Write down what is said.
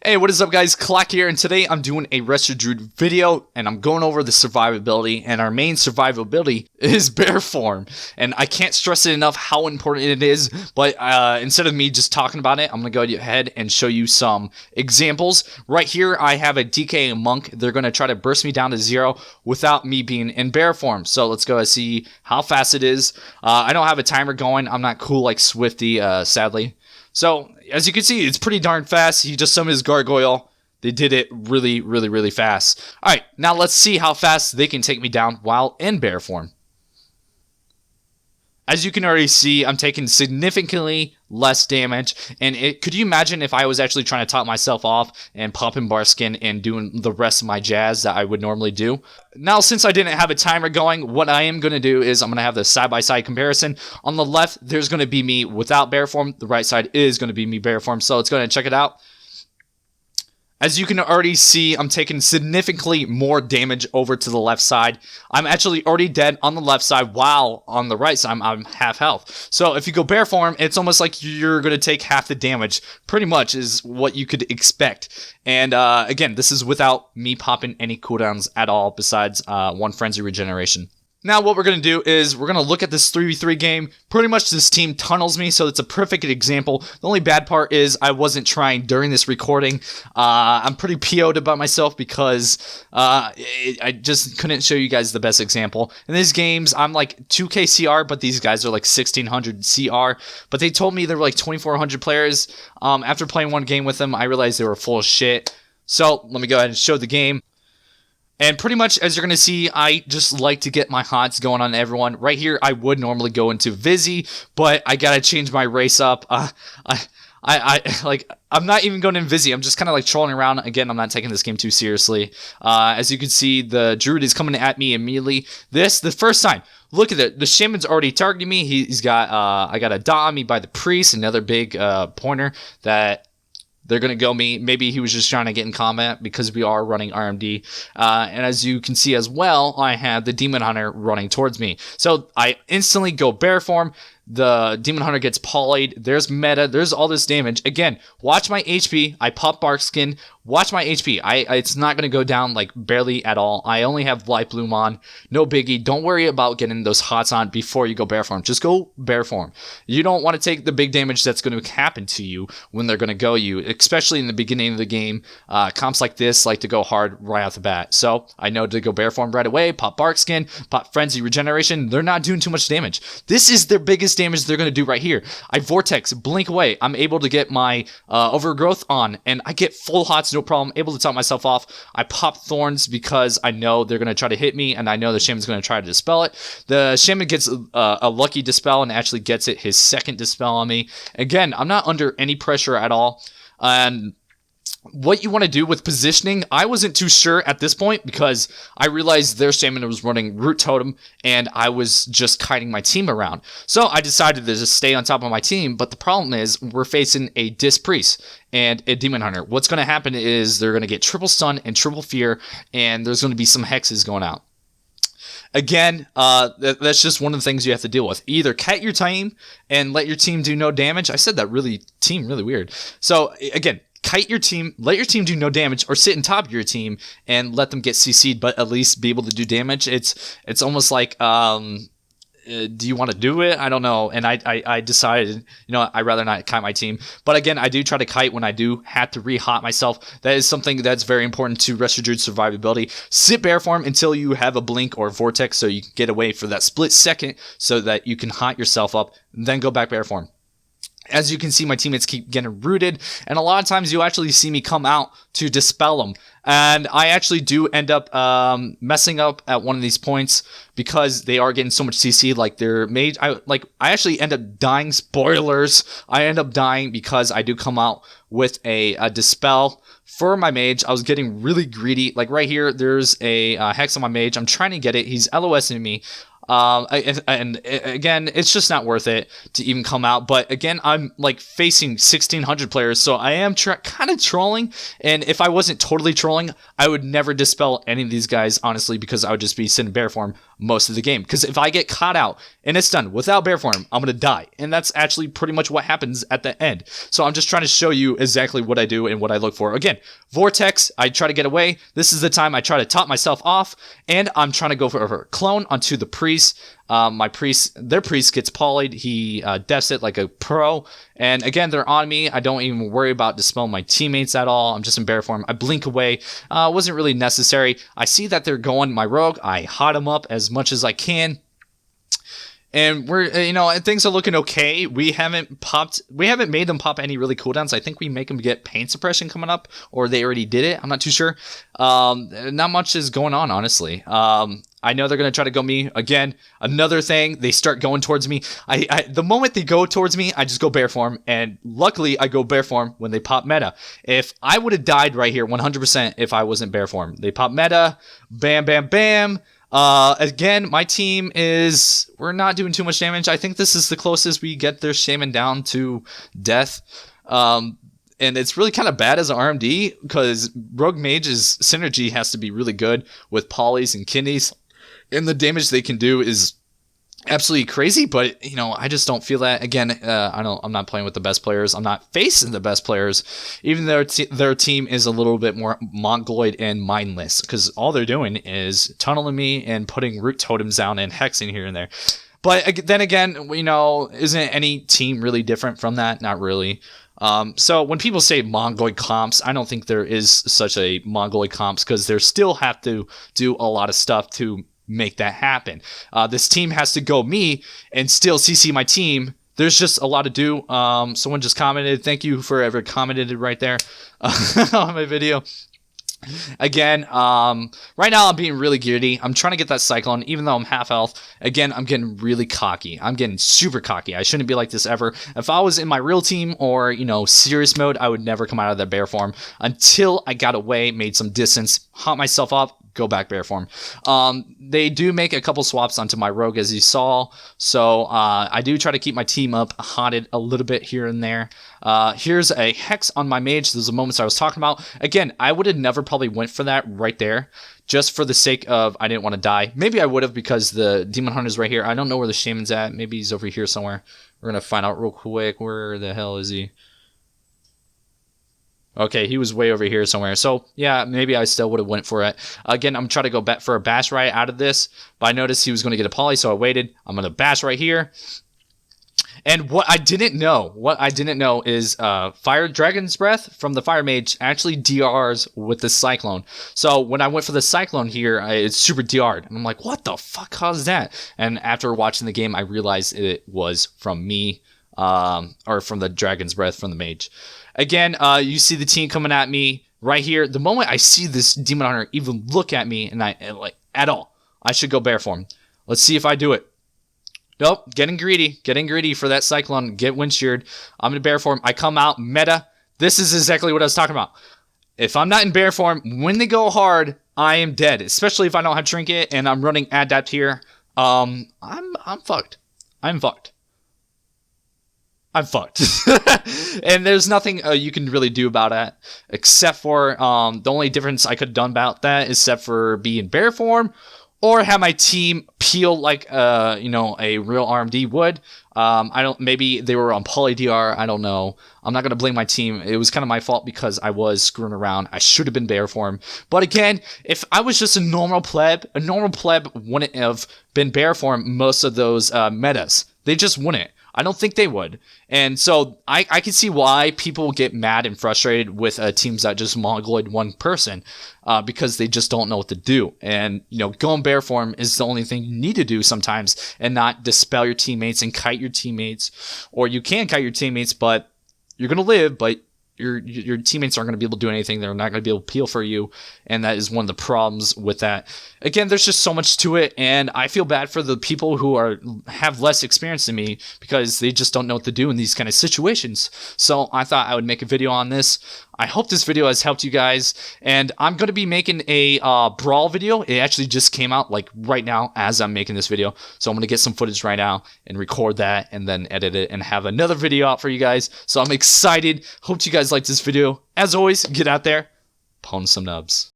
Hey, what is up guys, Clack here, and today I'm doing a Resto Druid video, and I'm going over the survivability, and our main survivability is bear form, and I can't stress it enough how important it is, but instead of me just talking about it, I'm going to go ahead and show you some examples. Right here, I have a DK Monk. They're going to try to burst me down to 0 without me being in bear form, so let's go and see how fast it is. I don't have a timer going. I'm not cool like Swifty, sadly. So, as you can see, it's pretty darn fast. He just summoned his Gargoyle. They did it really fast. Alright, now let's see how fast they can take me down while in bear form. As you can already see, I'm taking significantly less damage, and could you imagine if I was actually trying to top myself off and popping Barskin and doing the rest of my jazz that I would normally do? Now, since I didn't have a timer going, what I am going to do is I'm going to have the side-by-side comparison. On the left, there's going to be me without bear form. The right side is going to be me bear form, so let's go ahead and check it out. As you can already see, I'm taking significantly more damage over to the left side. I'm actually already dead on the left side, while on the right side, I'm half health. So if you go bear form, it's almost like you're going to take half the damage, pretty much is what you could expect. And again, this is without me popping any cooldowns at all, besides one frenzy regeneration. Now what we're going to do is we're going to look at this 3v3 game. Pretty much this team tunnels me, so it's a perfect example. The only bad part is I wasn't trying during this recording. I'm pretty PO'd about myself because I just couldn't show you guys the best example. In these games, I'm like 2k CR, but these guys are like 1600 CR. But they told me they were like 2400 players. After playing one game with them, I realized they were full of shit. So let me go ahead and show the game. And pretty much, as you're going to see, I just like to get my HOTS going on everyone. Right here, I would normally go into Vizzy, but I got to change my race up. I'm not even going in Vizzy. I'm just kind of like trolling around. Again, I'm not taking this game too seriously. As you can see, the Druid is coming at me immediately. The first time. Look at it. The Shaman's already targeting me. He's got, I got a dot on me by the Priest, another big pointer that... They're going to go me. Maybe he was just trying to get in combat because we are running RMD. And as you can see as well, I have the Demon Hunter running towards me. So I instantly go bear form. The Demon Hunter gets polyed. There's meta. There's all this damage. Again, watch my HP. I pop Barkskin. Watch my HP. It's not going to go down like barely at all. I only have Light Bloom on. No biggie. Don't worry about getting those HOTS on before you go bear form. Just go bear form. You don't want to take the big damage that's going to happen to you when they're going to go you, especially in the beginning of the game. Comps like this like to go hard right off the bat. So I know to go bear form right away. Pop Barkskin. Pop Frenzy Regeneration. They're not doing too much damage. This is their biggest damage they're going to do right here. I Vortex, blink away. I'm able to get my Overgrowth on, and I get full HOTS, no problem. Able to top myself off. I pop Thorns because I know they're going to try to hit me, and I know the Shaman's going to try to dispel it. The Shaman gets a lucky dispel and actually gets it his second dispel on me. Again, I'm not under any pressure at all. And what you want to do with positioning, I wasn't too sure at this point because I realized their Shaman was running Root Totem and I was just kiting my team around. So I decided to just stay on top of my team, but the problem is we're facing a Disc Priest and a Demon Hunter. What's going to happen is they're going to get triple stun and triple fear, and there's going to be some hexes going out. Again, that's just one of the things you have to deal with. Either kite your team and let your team do no damage. I said that really weird. So again, kite your team, let your team do no damage, or sit on top of your team and let them get CC'd, but at least be able to do damage. It's almost like, do you want to do it? I don't know. And I decided, you know, I'd rather not kite my team. But again, I do try to kite when I do have to re-hot myself. That is something that's very important to Resto Druid survivability. Sit bear form until you have a blink or vortex so you can get away for that split second so that you can hot yourself up, and then go back bear form. As you can see, my teammates keep getting rooted, and a lot of times you actually see me come out to dispel them. And I actually do end up messing up at one of these points because they are getting so much CC. Like their mage, I actually end up dying. Spoilers! I end up dying because I do come out with a dispel for my mage. I was getting really greedy. Like right here, there's a hex on my mage. I'm trying to get it. He's LOSing me. And again, it's just not worth it to even come out. But again, I'm like facing 1,600 players, so I am kind of trolling. And if I wasn't totally trolling, I would never dispel any of these guys, honestly, because I would just be sitting bear form most of the game. Because if I get caught out and it's done without bear form, I'm going to die. And that's actually pretty much what happens at the end. So I'm just trying to show you exactly what I do and what I look for. Again, Vortex, I try to get away. This is the time I try to top myself off, and I'm trying to go for a clone onto the priest. Their priest gets polyed. He deaths it like a pro. And again, they're on me. I don't even worry about dispelling my teammates at all. I'm just in bear form. I blink away. It wasn't really necessary. I see that they're going my rogue. I hot them up as much as I can. And things are looking okay. We haven't made them pop any really cooldowns. I think we make them get pain suppression coming up, or they already did it. I'm not too sure. Not much is going on, honestly. I know they're going to try to go me again. Another thing, they start going towards me. The moment they go towards me, I just go bear form. And luckily, I go bear form when they pop meta. If I would have died right here, 100% if I wasn't bear form. They pop meta. Bam, bam, bam. Again, my team we're not doing too much damage. I think this is the closest we get their shaman down to death. And it's really kind of bad as an RMD because Rogue Mage's synergy has to be really good with polys and kidneys. And the damage they can do is absolutely crazy, but I just don't feel that. Again, I'm not playing with the best players. I'm not facing the best players, even though their team is a little bit more mongoloid and mindless, because all they're doing is tunneling me and putting root totems down and hexing here and there. But then again, isn't any team really different from that? Not really. So when people say mongoloid comps, I don't think there is such a mongoloid comps, because they still have to do a lot of stuff to make that happen. This team has to go me and still CC my team. There's just a lot to do. Someone just commented. Thank you for ever commented right there on my video. Again, right now I'm being really greedy. I'm trying to get that Cyclone, even though I'm half health. Again, I'm getting really cocky. I'm getting super cocky. I shouldn't be like this ever. If I was in my real team or, serious mode, I would never come out of that bear form until I got away, made some distance, haunt myself up, go back bear form. They do make a couple swaps onto my rogue, as you saw. So I do try to keep my team up haunted a little bit here and there. Here's a hex on my mage. Those are the moments I was talking about. Again, I would have never probably went for that right there, just for the sake of I didn't want to die. Maybe I would have, because the Demon Hunter's right here. I don't know where the Shaman's at. Maybe he's over here somewhere. We're going to find out real quick. Where the hell is he? Okay, he was way over here somewhere. So, yeah, maybe I still would have went for it. Again, I'm trying to go back for a bash right out of this, but I noticed he was going to get a poly, so I waited. I'm going to bash right here. And what I didn't know is Fire Dragon's Breath from the Fire Mage actually DRs with the Cyclone. So when I went for the Cyclone here, it's super DR'd. And I'm like, what the fuck caused that? And after watching the game, I realized it was from me, or from the Dragon's Breath from the Mage. Again, you see the team coming at me right here. The moment I see this Demon Hunter even look at me, and at all, I should go bear form. Let's see if I do it. Nope, getting greedy for that Cyclone. Get wind sheared. I'm in bear form. I come out meta. This is exactly what I was talking about. If I'm not in bear form, when they go hard, I am dead. Especially if I don't have Trinket and I'm running Adapt here. I'm fucked. I'm fucked. And there's nothing you can really do about that, except for the only difference I could have done about that, except for be in bear form, or have my team peel like a real RMD would. Maybe they were on poly DR. I don't know. I'm not gonna blame my team. It was kind of my fault because I was screwing around. I should have been bear form. But again, if I was just a normal pleb wouldn't have been bear form most of those metas. They just wouldn't. I don't think they would. And so I can see why people get mad and frustrated with teams that just mongoloid one person because they just don't know what to do. And, going bear form is the only thing you need to do sometimes, and not dispel your teammates and kite your teammates. Or you can kite your teammates, but you're going to live, but your teammates aren't going to be able to do anything. They're not going to be able to peel for you, and that is one of the problems with that. Again, there's just so much to it, and I feel bad for the people who have less experience than me because they just don't know what to do in these kind of situations. So I thought I would make a video on this. I hope this video has helped you guys, and I'm going to be making a Brawl video. It actually just came out like right now as I'm making this video, so I'm going to get some footage right now and record that and then edit it and have another video out for you guys. So I'm excited. Hope you guys liked this video. As always, get out there, pwn some nubs.